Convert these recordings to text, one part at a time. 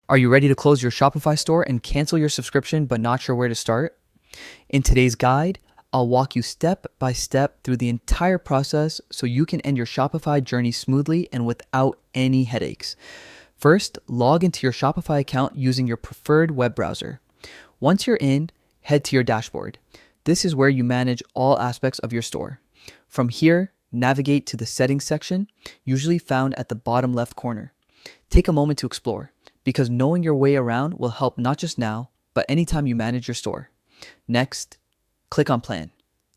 Are you ready to close your Shopify store and cancel your subscription but not sure where to start? In today's guide, I'll walk you step by step through the entire process so you can end your Shopify journey smoothly and without any headaches. First, log into your Shopify account using your preferred web browser. Once you're in, head to your dashboard. This is where you manage all aspects of your store. From here, navigate to the settings section, usually found at the bottom left corner. Take a moment to explore, because knowing your way around will help not just now, but anytime you manage your store. Next, click on Plan.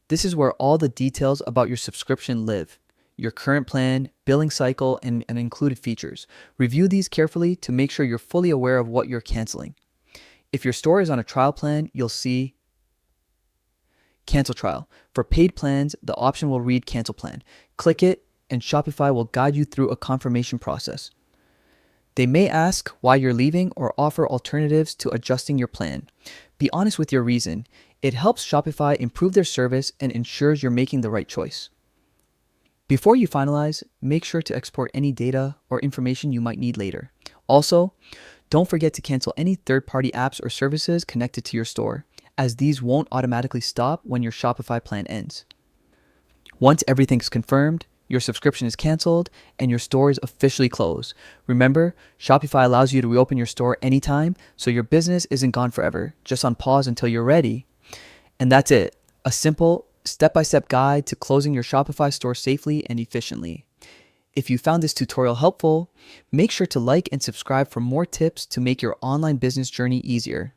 This is where all the details about your subscription live. Your current plan, billing cycle, and included features. Review these carefully to make sure you're fully aware of what you're canceling. If your store is on a trial plan, you'll see Cancel Trial. For paid plans, the option will read Cancel Plan. Click it, and Shopify will guide you through a confirmation process. They may ask why you're leaving or offer alternatives to adjusting your plan. Be honest with your reason. It helps Shopify improve their service and ensures you're making the right choice. Before you finalize, make sure to export any data or information you might need later. Also, don't forget to cancel any third-party apps or services connected to your store, as these won't automatically stop when your Shopify plan ends. Once everything's confirmed, your subscription is canceled, and your store is officially closed. Remember, Shopify allows you to reopen your store anytime, so your business isn't gone forever, just on pause until you're ready. And that's it. A simple, step-by-step guide to closing your Shopify store safely and efficiently. If you found this tutorial helpful, make sure to like and subscribe for more tips to make your online business journey easier.